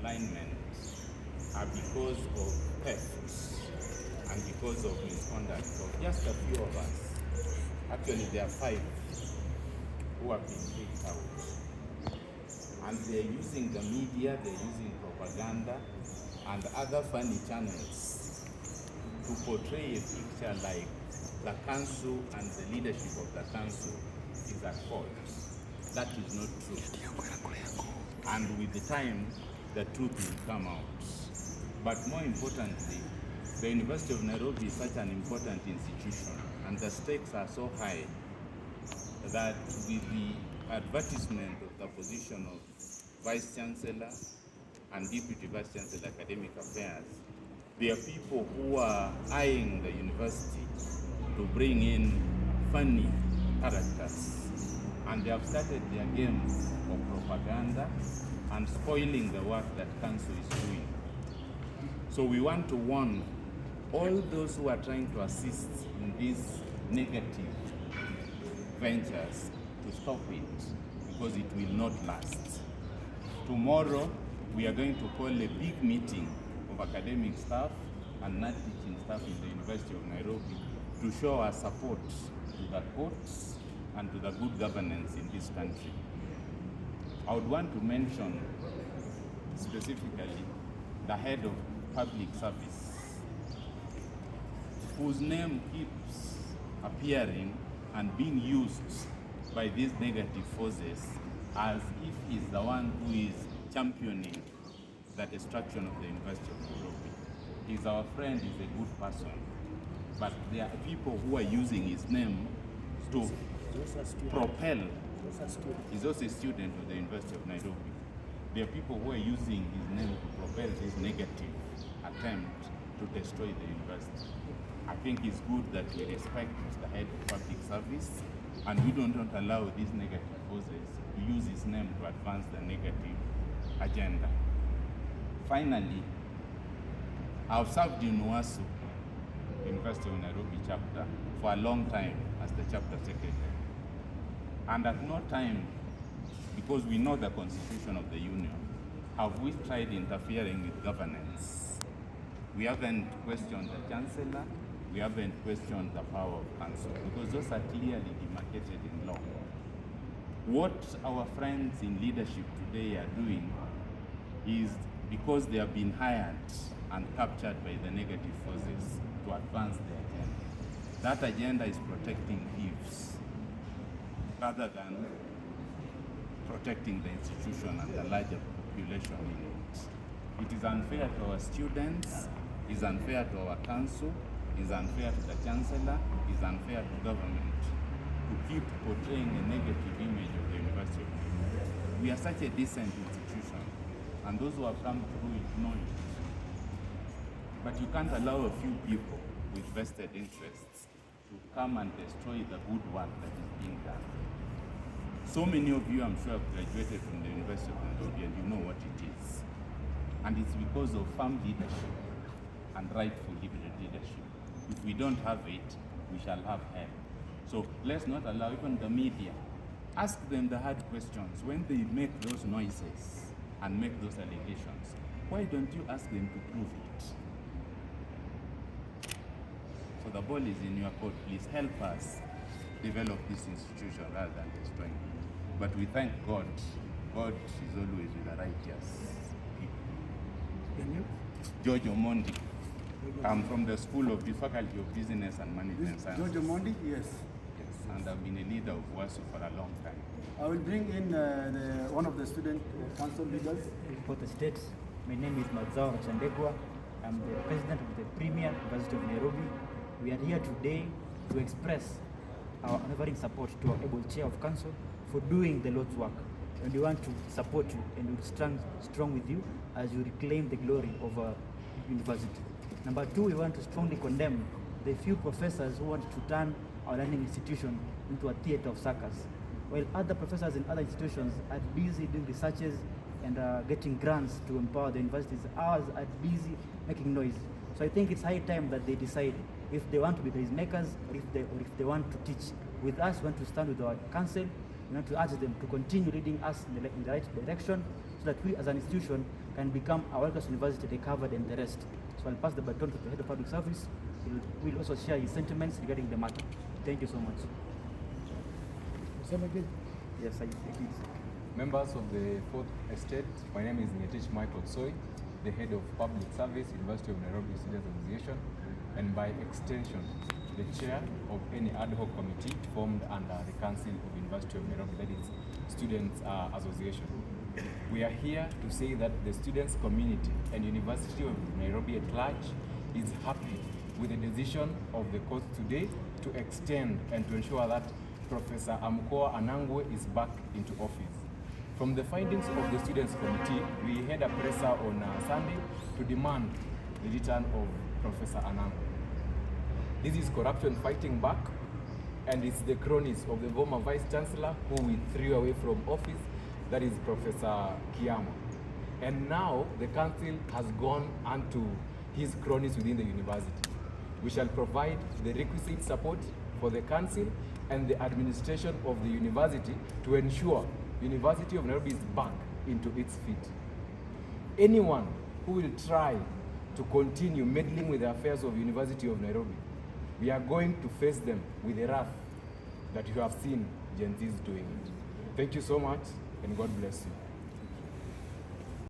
misalignment are because of theft and because of misconduct of just a few of us. Actually, there are 5 who have been kicked out. And they're using the media, they're using propaganda and other funny channels to portray a picture like the council and the leadership of the council is at fault. That is not true. And with the time, the truth will come out. But more importantly, the University of Nairobi is such an important institution, and the stakes are so high that with the advertisement of the position of Vice Chancellor and Deputy Vice Chancellor Academic Affairs, there are people who are eyeing the university to bring in funny characters, and they have started their games of propaganda and spoiling the work that council is doing. So we want to warn all those who are trying to assist in these negative ventures to stop it, because it will not last. Tomorrow, we are going to call a big meeting of academic staff and non-teaching staff in the University of Nairobi to show our support to the courts and to the good governance in this country. I would want to mention specifically the head of public service, whose name keeps appearing and being used by these negative forces as if he's the one who is championing the destruction of the University of Nairobi. He's our friend, he's a good person, but there are people who are using his name to propel. He's also a student of the University of Nairobi. There are people who are using his name to propel this negative attempt to destroy the university. I think it's good that we respect the head of public service and we don't allow these negative forces to use his name to advance the negative agenda. Finally, I've served in UASU, University of Nairobi chapter, for a long time as the chapter secretary. And at no time, because we know the constitution of the union, have we tried interfering with governance. We haven't questioned the chancellor, we haven't questioned the power of council, because those are clearly demarcated in law. What our friends in leadership today are doing is because they have been hired and captured by the negative forces to advance their agenda. That agenda is protecting thieves rather than protecting the institution and the larger population in it. It is unfair to our students, it is unfair to our council, it is unfair to the chancellor, it is unfair to government to keep portraying a negative image of the University of Nairobi. We are such a decent institution, and those who have come through it know it. But you can't allow a few people with vested interests to come and destroy the good work that is being done. So many of you, I'm sure, have graduated from the University of Nairobi and you know what it is. And it's because of firm leadership and rightful leadership. If we don't have it, we shall have hell. So let's not allow even the media. Ask them the hard questions. When they make those noises and make those allegations, why don't you ask them to prove it? So the ball is in your court. Please help us develop this institution rather than destroying it. But we thank God. God is always with the righteous people. And you? George Omondi. I'm from the School of the Faculty of Business and Management Sciences. George Omondi? Yes. Yes, and I've been a leader of WASU for a long time. I will bring in one of the student council leaders. For the state, my name is Mazao Chandegwa. I'm the president of the Premier University of Nairobi. We are here today to express our unwavering support to our able chair of council for doing the Lord's work. And we want to support you and we'll stand strong with you as you reclaim the glory of our university. Number 2, we want to strongly condemn the few professors who want to turn our learning institution into a theater of circus. While other professors in other institutions are busy doing researches and getting grants to empower the universities, ours are busy making noise. So I think it's high time that they decide if they want to be the makers or if they want to teach. With us, we want to stand with our council. We want to urge them to continue leading us in the right direction that we as an institution can become a world-class university, the Harvard and the rest. So I'll pass the baton to the head of public service. He will also share his sentiments regarding the matter. Thank you so much. Yes, it is. Members of the Fourth Estate, my name is Ngetich Michael Soy, the head of Public Service, University of Nairobi Students Association, and by extension, the chair of any ad hoc committee formed under the Council of University of Nairobi, that is Students Association. We are here to say that the students community and University of Nairobi at large is happy with the decision of the court today to extend and to ensure that Professor Amukowa Anangwe is back into office. From the findings of the Students Committee, we had a presser on Sunday to demand the return of Professor Anangwe. This is corruption fighting back, and it's the cronies of the former Vice Chancellor who we threw away from office, that is Professor Kiama. And now the council has gone onto his cronies within the university. We shall provide the requisite support for the council and the administration of the university to ensure University of Nairobi is back into its feet. Anyone who will try to continue meddling with the affairs of University of Nairobi, we are going to face them with the wrath that you have seen Gen Zs doing it. Thank you so much, and God bless you.